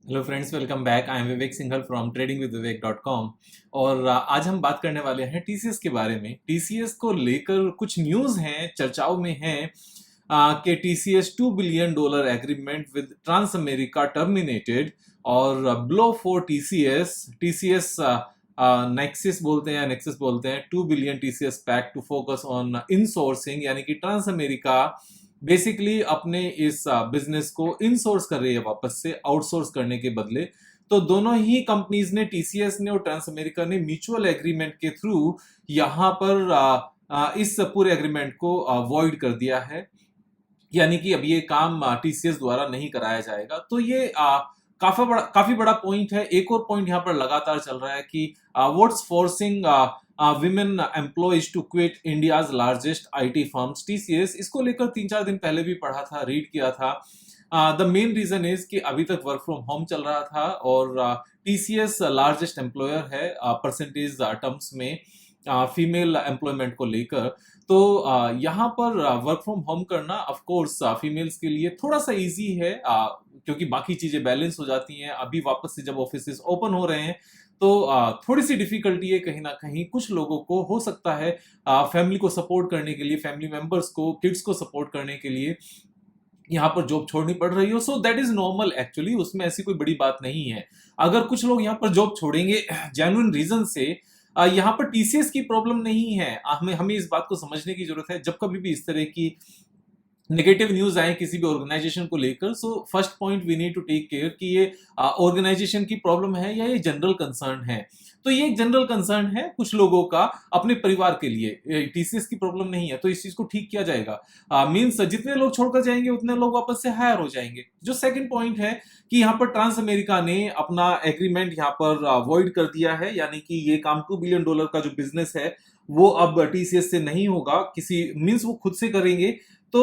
Hello friends, welcome back. I am Vivek Singhal from tradingwithvivek.com। और आज हम बात करने वाले हैं टीसीएस के बारे में। टीसीएस को लेकर कुछ न्यूज़ हैं, चर्चाओं में हैं कि TCS $2 billion agreement with trans America terminated और ब्लो फॉर टीसीएस। टीसीएस नेक्सिस बोलते हैं, नेक्सिस बोलते हैं। 2 billion TCS pact to focus on insourcing, यानी कि ट्रांस अमेरिका बेसिकली अपने इस बिजनेस को इनसोर्स कर रही है वापस से, आउटसोर्स करने के बदले। तो दोनों ही कंपनीज ने, टीसीएस ने और ट्रांस अमेरिका ने, म्यूचुअल एग्रीमेंट के थ्रू यहां पर इस पूरे एग्रीमेंट को वॉइड कर दिया है, यानी कि अब ये काम टीसीएस द्वारा नहीं कराया जाएगा। तो ये काफी बड़ा पॉइंट है। एक और पॉइंट यहाँ पर लगातार चल रहा है कि what's forcing women employees to quit India's largest IT firms TCS. इसको लेकर 3-4 दिन पहले भी पढ़ा था, रीड किया था। द मेन रीजन इज कि अभी तक वर्क फ्रॉम होम चल रहा था और टीसीएस लार्जेस्ट एम्प्लॉयर है परसेंटेज टर्म्स में फीमेल एम्प्लॉयमेंट को लेकर। तो यहाँ पर वर्क फ्रॉम होम करना ऑफ कोर्स फीमेल्स के लिए थोड़ा सा इजी है, क्योंकि बाकी चीजें बैलेंस हो जाती हैं। अभी वापस से जब ऑफिसेस ओपन हो रहे हैं तो थोड़ी सी डिफिकल्टी है कहीं ना कहीं। कुछ लोगों को हो सकता है फैमिली को सपोर्ट करने के लिए, फैमिली मेंबर्स को, किड्स को सपोर्ट करने के लिए यहाँ पर जॉब छोड़नी पड़ रही हो। So that is normal actually, उसमें ऐसी कोई बड़ी बात नहीं है। अगर कुछ लोग यहाँ पर जॉब छोड़ेंगे जेन्युइन रीजन से, यहाँ पर टीसीएस की प्रॉब्लम नहीं है। हमें हमें इस बात को समझने की जरूरत है। जब कभी भी इस तरह की नेगेटिव न्यूज आए किसी भी ऑर्गेनाइजेशन को लेकर, so first point we need to take care कि ये ऑर्गेनाइजेशन की प्रॉब्लम है या ये जनरल कंसर्न है। तो ये एक जनरल कंसर्न है कुछ लोगों का अपने परिवार के लिए, टीसीएस की प्रॉब्लम नहीं है। तो इस चीज को ठीक किया जाएगा। मींस जितने लोग छोड़कर जाएंगे उतने लोग वापस से हायर हो जाएंगे। जो सेकंड पॉइंट है कि यहाँ पर ट्रांस अमेरिका ने अपना एग्रीमेंट यहाँ पर वॉइड कर दिया है, यानी कि ये काम $2 बिलियन का जो बिजनेस है वो अब टीसीएस से नहीं होगा, किसी मींस वो खुद से करेंगे। तो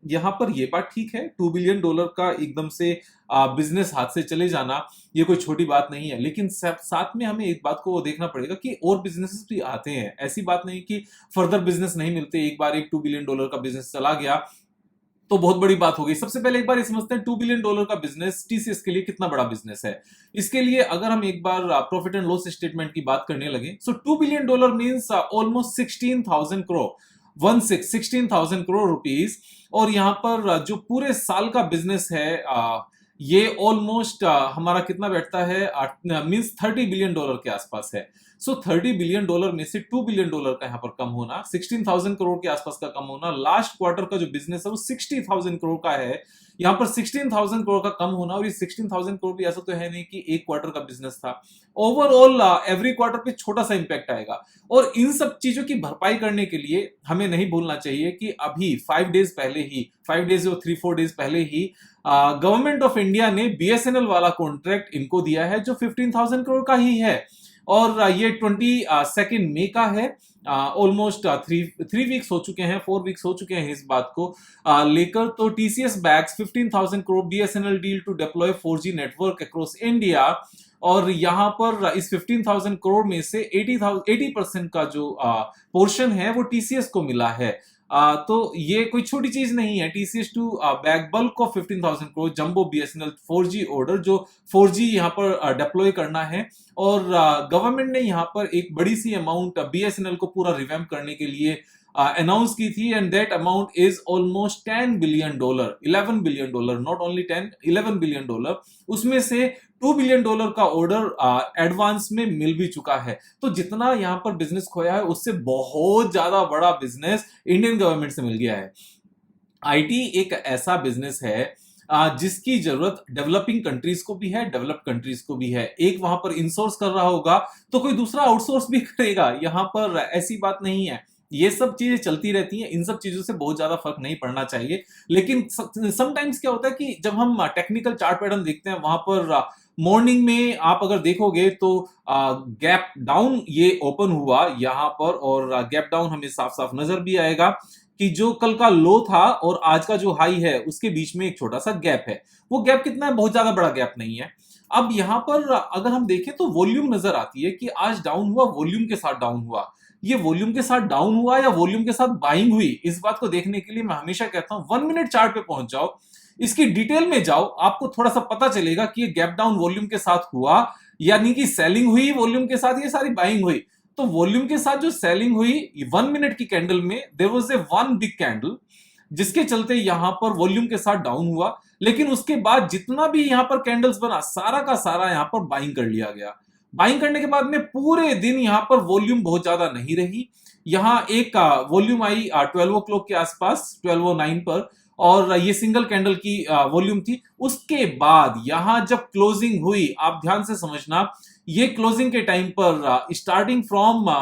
यहाँ पर ये बात ठीक है, $2 बिलियन का एकदम से बिजनेस हाथ से चले जाना ये कोई छोटी बात नहीं है। लेकिन साथ में हमें एक बात को देखना पड़ेगा कि और बिजनेसेस भी आते हैं। ऐसी बात नहीं कि फर्दर बिजनेस नहीं मिलते। एक बार एक $2 बिलियन का बिजनेस चला गया तो बहुत बड़ी बात हो गई। सबसे पहले एक बार ये समझते हैं $2 बिलियन का बिजनेस टीसीएस के लिए कितना बड़ा बिजनेस है। इसके लिए अगर हम एक बार प्रॉफिट एंड लॉस स्टेटमेंट की बात करने लगे, सो $2 billion means almost 16,000 crore, 16,000 crore rupees. और यहाँ पर जो पूरे साल का बिजनेस है ये ऑलमोस्ट हमारा कितना बैठता है, मीन्स $30 बिलियन के आसपास है। सो $30 बिलियन में से $2 बिलियन का यहाँ पर कम होना, 16,000 करोड़ के आसपास का कम होना। लास्ट क्वार्टर का जो बिजनेस है वो 60,000 करोड़ का है, यहाँ पर 16,000 करोड़ का कम होना। और ये 16,000 करोड़ भी ऐसा तो है नहीं कि एक क्वार्टर का बिजनेस था। ओवरऑल एवरी क्वार्टर पे छोटा सा इंपैक्ट आएगा। और इन सब चीजों की भरपाई करने के लिए हमें नहीं भूलना चाहिए कि अभी 5 डेज पहले ही, 5 डेज और 3-4 डेज पहले ही गवर्नमेंट ऑफ इंडिया ने बीएसएनएल वाला कॉन्ट्रैक्ट इनको दिया है जो 15,000 करोड़ का ही है। और ये 22 मई का है। ऑलमोस्ट 3 वीक्स हो चुके हैं, 4 वीक्स हो चुके हैं इस बात को लेकर। तो TCS backs 15,000 crore BSNL deal to deploy 4G network across India. और यहाँ पर इस 15,000 करोड़ में से 80% का जो पोर्शन है वो टीसीएस को मिला है। तो ये कोई छोटी चीज नहीं है। TCS to bag bulk of 15,000 crore jumbo BSNL 4G order, जो 4G यहाँ पर डिप्लॉय करना है। और गवर्नमेंट ने यहाँ पर एक बड़ी सी अमाउंट बीएसएनएल को पूरा रिवैम्प करने के लिए अनाउंस की थी। And that amount is almost $10 billion, $11 billion, not only 10, $11 billion. उसमें से $2 बिलियन का ऑर्डर एडवांस में मिल भी चुका है। तो जितना यहाँ पर बिजनेस खोया है उससे बहुत ज्यादा बड़ा बिजनेस इंडियन गवर्नमेंट से मिल गया है। आईटी एक ऐसा बिजनेस है जिसकी जरूरत डेवलपिंग कंट्रीज को भी है, डेवलप्ड कंट्रीज को भी है। एक वहां पर इंसोर्स कर रहा होगा तो कोई दूसरा आउटसोर्स भी करेगा। यहाँ पर ऐसी बात नहीं है। ये सब चीजें चलती रहती हैं, इन सब चीजों से बहुत ज्यादा फर्क नहीं पड़ना चाहिए। लेकिन समटाइम्स क्या होता है कि जब हम टेक्निकल चार्ट पैटर्न देखते हैं, वहां पर मॉर्निंग में आप अगर देखोगे तो गैप डाउन ये ओपन हुआ यहाँ पर, और गैप डाउन हमें साफ साफ नजर भी आएगा कि जो कल का लो था और आज का जो हाई है उसके बीच में एक छोटा सा गैप है। वो गैप कितना है, बहुत ज्यादा बड़ा गैप नहीं है। अब यहाँ पर अगर हम देखें तो वॉल्यूम नजर आती है कि आज डाउन हुआ, वॉल्यूम के साथ डाउन हुआ। ये वॉल्यूम के साथ डाउन हुआ या वॉल्यूम के साथ बाइंग हुई, इस बात को देखने के लिए मैं हमेशा कहता हूं 1 मिनट चार्ट पे पहुंच जाओ। इसकी डिटेल में जाओ, आपको थोड़ा सा पता चलेगा कि ये गैप डाउन वॉल्यूम के साथ हुआ, यानी कि सेलिंग हुई वॉल्यूम के साथ, ये सारी बाइंग हुई। तो वॉल्यूम के साथ जो सेलिंग हुई 1 मिनट की कैंडल में, there was a one big candle, जिसके चलते यहां पर वॉल्यूम के साथ डाउन हुआ। लेकिन उसके बाद जितना भी यहां पर कैंडल्स बना, सारा का सारा यहां पर बाइंग कर लिया गया। बाइंग करने के बाद में पूरे दिन यहां पर वॉल्यूम बहुत ज्यादा नहीं रही। यहां एक वॉल्यूम आई 12 ओ क्लॉक के आसपास, 12:09 पर, और ये सिंगल कैंडल की वॉल्यूम थी। उसके बाद यहां जब क्लोजिंग हुई, आप ध्यान से समझना, ये क्लोजिंग के टाइम पर स्टार्टिंग फ्रॉम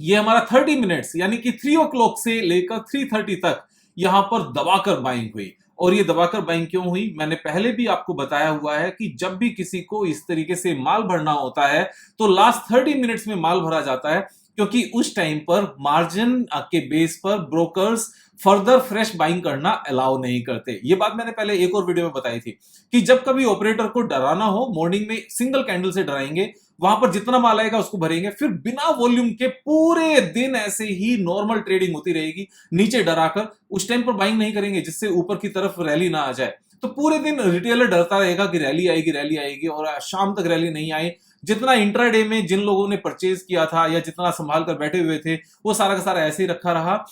ये हमारा 30 मिनट्स यानी कि 3 ओ क्लॉक से लेकर 3:30 तक यहां पर दबाकर बाइंग हुई। और ये दबाकर बाइंग क्यों हुई, मैंने पहले भी आपको बताया हुआ है कि जब भी किसी को इस तरीके से माल भरना होता है तो लास्ट 30 मिनट्स में माल भरा जाता है, क्योंकि उस टाइम पर मार्जिन के बेस पर ब्रोकर्स फर्दर फ्रेश बाइंग करना अलाउ नहीं करते। ये बात मैंने पहले एक और वीडियो में बताई थी कि जब कभी ऑपरेटर को डराना हो, मॉर्निंग में सिंगल कैंडल से डराएंगे, वहां पर जितना माल आएगा उसको भरेंगे, फिर बिना वॉल्यूम के पूरे दिन ऐसे ही नॉर्मल ट्रेडिंग होती रहेगी, नीचे डराकर। उस टाइम पर बाइंग नहीं करेंगे जिससे ऊपर की तरफ रैली ना आ जाए। तो पूरे दिन रिटेलर डरता रहेगा कि रैली आएगी, और शाम तक रैली नहीं आई। जितना इंट्राडे में जिन लोगों ने परचेज किया था या जितना संभाल कर बैठे हुए थे, वो सारा का सारा ऐसे ही रखा रहा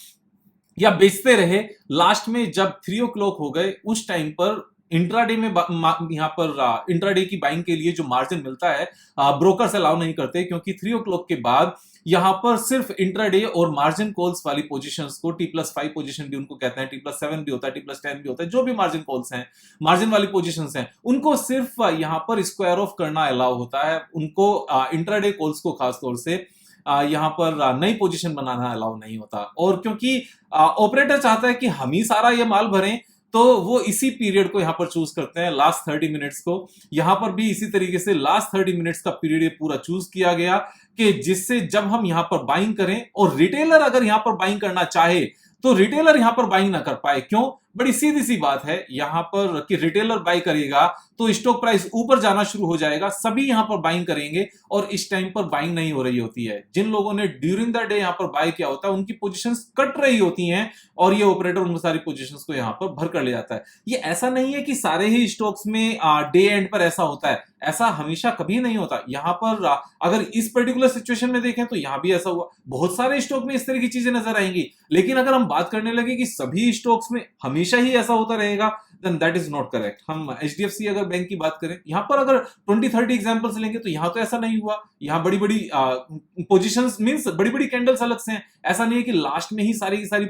या बेचते रहे। लास्ट में जब 3 ओ क्लॉक हो गए, उस टाइम पर इंट्राडे में यहां पर इंट्राडे की बाइंग के लिए जो मार्जिन मिलता है, ब्रोकर्स अलाउ नहीं करते, क्योंकि 3 ओ क्लॉक के बाद यहां पर सिर्फ इंट्राडे और मार्जिन कॉल्स वाली पोजीशंस को, T+5 पोजीशन भी उनको कहते हैं, T+7 भी होता है, T+10 भी होता है, जो भी मार्जिन कॉल्स हैं, मार्जिन वाली पोजीशंस हैं, उनको सिर्फ यहां पर स्क्वायर ऑफ करना अलाउ होता है। उनको इंट्राडे कॉल्स को खासतौर से यहां पर नई पोजीशन बनाना अलाउ नहीं होता। और क्योंकि ऑपरेटर चाहता है कि हम ही सारा ये माल भरें, तो वो इसी पीरियड को यहां पर चूज करते हैं, लास्ट 30 मिनट्स को। यहां पर भी इसी तरीके से लास्ट 30 मिनट्स का पीरियड ये पूरा चूज किया गया कि जिससे जब हम यहां पर बाइंग करें, और रिटेलर अगर यहां पर बाइंग करना चाहे तो रिटेलर यहां पर बाइंग ना कर पाए। क्यों? बड़ी सीधी सी बात है यहां पर कि रिटेलर बाई करेगा तो स्टॉक प्राइस ऊपर जाना शुरू हो जाएगा, सभी यहां पर बाइंग करेंगे, और इस टाइम पर बाइंग नहीं हो रही होती है। जिन लोगों ने ड्यूरिंग द डे यहां पर बाय किया होता है, उनकी पोजीशंस कट रही होती हैं, और ये ऑपरेटर उन सारी पोजीशंस को यहां पर भर कर ले जाता है। ये ऐसा नहीं है कि सारे ही स्टॉक्स में डे एंड पर ऐसा होता है, ऐसा हमेशा कभी नहीं होता। यहां पर अगर इस पर्टिकुलर सिचुएशन में देखें तो यहां भी ऐसा हुआ, बहुत सारे स्टॉक में इस तरह की चीजें नजर आएंगी। लेकिन अगर हम बात करने लगे कि सभी स्टॉक्स में हमेशा ही ऐसा होता रहेगा, then that is not correct. हम HDFC अगर बैंक की बात करें, यहां पर अगर 20-30 एग्जांपल्स लेंगे तो यहां तो ऐसा नहीं हुआ। यहां बड़ी बड़ी पोजीशंस मींस बड़ी बड़ी कैंडल्स अलग से हैं। ऐसा नहीं है कि लास्ट में ही सारी की सारी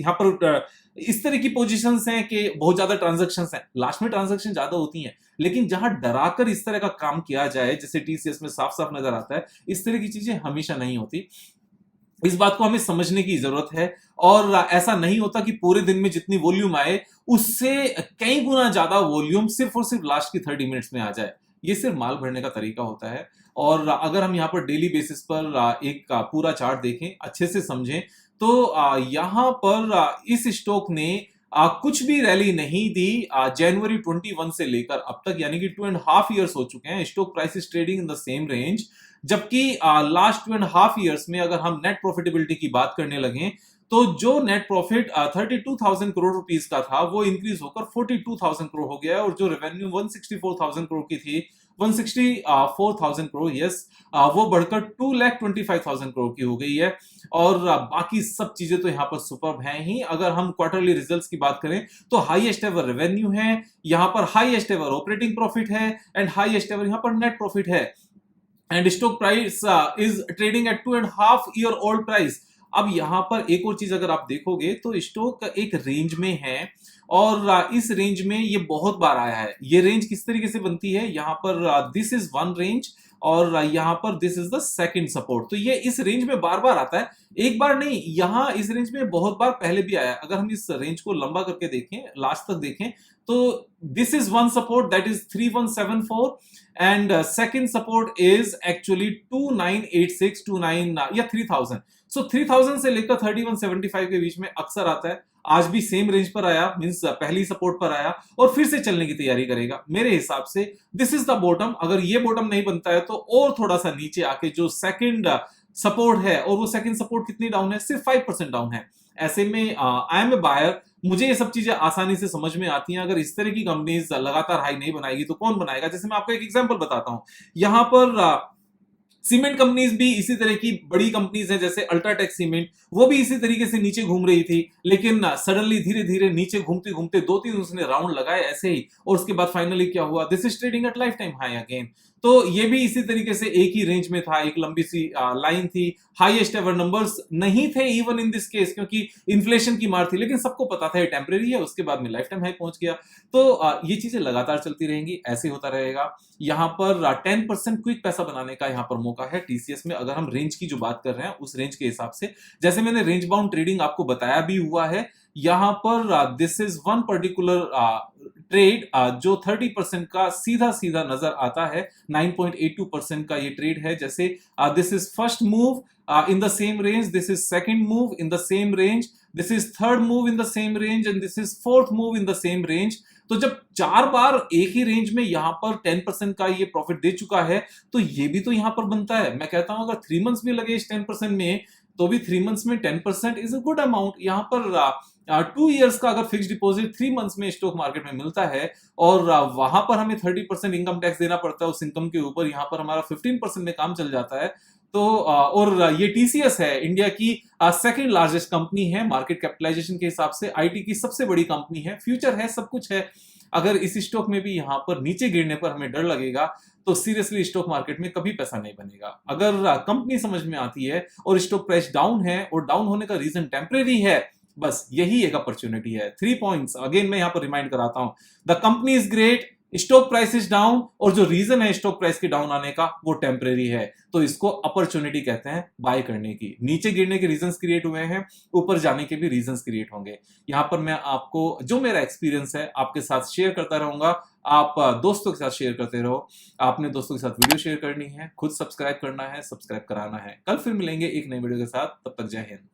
यहां पर इस तरह की पोजीशंस हैं कि बहुत ज्यादा ट्रांजैक्शंस हैं। लास्ट में ट्रांजैक्शन ज्यादा होती हैं, लेकिन जहां डराकर इस तरह का काम किया जाए, जैसे TCS में साफ साफ नजर आता है, इस तरह की चीजें हमेशा नहीं होती। इस बात को हमें समझने की जरूरत है। और ऐसा नहीं होता कि पूरे दिन में जितनी वॉल्यूम आए उससे कई गुना ज्यादा वॉल्यूम सिर्फ और सिर्फ लास्ट की 30 मिनट्स में आ जाए। ये सिर्फ माल भरने का तरीका होता है। और अगर हम यहाँ पर डेली बेसिस पर एक पूरा चार्ट देखें, अच्छे से समझें, तो यहाँ पर इस स्टॉक ने कुछ भी रैली नहीं दी जनवरी 21 से लेकर अब तक, यानी कि 2.5 ईयर्स हो चुके हैं। Stock price is trading in the same range, जबकि लास्ट 2.5 ईयर्स में अगर हम नेट प्रॉफिटेबिलिटी की बात करने लगे, तो जो नेट प्रॉफिट 32,000 करोड़ रुपीस का था, वो इंक्रीज होकर 42,000 करोड़ हो गया है। और जो रेवेन्यू 164,000 करोड़ की थी, 164,000 करोड़, यस, वो बढ़कर 2,25,000 करोड़ की हो गई है। और बाकी सब चीजें तो यहाँ पर सुपर्ब हैं ही। अगर हम क्वार्टरली रिजल्ट्स की बात करें तो हाईएस्ट एवर रेवेन्यू है, यहाँ पर हाईएस्ट एवर ऑपरेटिंग प्रॉफिट है, एंड हाईएस्ट एवर यहाँ पर नेट प्रॉफिट है। And stock price is trading at 2.5 year old price. अब यहां पर एक और चीज अगर आप देखोगे तो स्टॉक एक रेंज में है, और इस रेंज में ये बहुत बार आया है। ये रेंज किस तरीके से बनती है, यहां पर दिस इज वन रेंज, और यहां पर this is the second support. तो ये इस रेंज में बार बार आता है, एक बार नहीं, यहां इस रेंज में बहुत बार पहले भी आया। अगर हम इस रेंज को लंबा करके देखें, लास्ट तक देखें, तो this is one support, that is 3174, and second support is actually 2986, 29 या 3000। सो 3000 से लेकर 3175 के बीच में अक्सर आता है। आज भी सेम रेंज पर आया, मींस पहली सपोर्ट पर आया, और फिर से चलने की तैयारी करेगा। मेरे हिसाब से दिस इज द बॉटम। अगर ये बॉटम नहीं बनता है तो और थोड़ा सा नीचे आके जो सेकंड सपोर्ट है, और वो सेकंड सपोर्ट कितनी डाउन है, सिर्फ 5% डाउन है, ऐसे में आई एम ए बायर, मुझे ये सब चीजें आसानी से समझ में आती हैं। अगर इस तरह की कंपनीज लगातार हाई नहीं बनाएगी तो कौन बनाएगा? जैसे मैं आपको एक एग्जांपल बताता हूं, यहां पर सीमेंट कंपनीज भी इसी तरह की बड़ी कंपनीज हैं, जैसे अल्ट्राटेक सीमेंट, वो भी इसी तरीके से नीचे घूम रही थी, लेकिन सडनली धीरे धीरे नीचे घूमते घूमते 2-3 उसने राउंड लगाए ऐसे ही, और उसके बाद फाइनली क्या हुआ? This is trading at life time high again. तो ये भी इसी तरीके से एक ही रेंज में था, एक लंबी सी लाइन थी, हाईएस्ट एवर नंबर्स नहीं थे इवन इन दिस केस, क्योंकि इन्फ्लेशन की मार थी, लेकिन सबको पता था ये टेम्परेरी है, उसके बाद में लाइफ टाइम हाई पहुंच गया। तो ये चीजें लगातार चलती रहेंगी, ऐसे होता रहेगा। यहाँ पर 10% क्विक पैसा बनाने का यहाँ पर मौका है टीसीएस में, अगर हम रेंज की जो बात कर रहे हैं उस रेंज के हिसाब से। जैसे मैंने रेंज बाउंड ट्रेडिंग आपको बताया भी हुआ है, यहाँ पर this is one particular trade जो 30% का सीधा सीधा नजर आता है, 9.82% का ये ट्रेड है। जैसे this is first move in the same range, this is second move in the same range, this is third move in the same range, and this is fourth move in the same range। तो जब 4 बार एक ही range में यहां पर 10% का ये profit दे चुका है, तो ये भी तो यहां पर बनता है। मैं कहता हूं अगर 3 मंथ्स भी लगे इस 10% में, तो भी 3 मंथ्स में 10% इज अ गुड अमाउंट। यहां पर 2 इयर्स का अगर फिक्स डिपॉजिट 3 मंथ्स में स्टॉक मार्केट में मिलता है, और वहां पर हमें 30% इनकम टैक्स देना पड़ता है उस इनकम के ऊपर, यहां पर हमारा 15% में काम चल जाता है। तो और ये टीसीएस है, इंडिया की सेकंड लार्जेस्ट कंपनी है मार्केट कैपिटलाइजेशन के हिसाब से, आईटी की सबसे बड़ी कंपनी है, फ्यूचर है, सब कुछ है। अगर इस स्टॉक में भी यहां पर नीचे गिरने पर हमें डर लगेगा, तो सीरियसली स्टॉक मार्केट में कभी पैसा नहीं बनेगा। अगर कंपनी समझ में आती है और स्टॉक प्राइस डाउन है, और डाउन होने का रीजन टेम्परेरी है, बस यही एक अपॉर्चुनिटी है। 3 पॉइंट्स अगेन मैं यहां पर रिमाइंड कराता हूं, the company is great, stock price is down, और जो रीजन है स्टॉक प्राइस के डाउन आने का वो टेम्परेरी है, तो इसको अपॉर्चुनिटी कहते हैं बाय करने की। नीचे गिरने के रीजंस क्रिएट हुए हैं, ऊपर जाने के भी रीजंस क्रिएट होंगे। यहां पर मैं आपको जो मेरा एक्सपीरियंस है आपके साथ शेयर करता रहूंगा, आप दोस्तों के साथ शेयर करते रहो। आपने दोस्तों के साथ वीडियो शेयर करनी है, खुद सब्सक्राइब करना है, सब्सक्राइब कराना है। कल फिर मिलेंगे एक नई वीडियो के साथ, तब तक जय हिंद।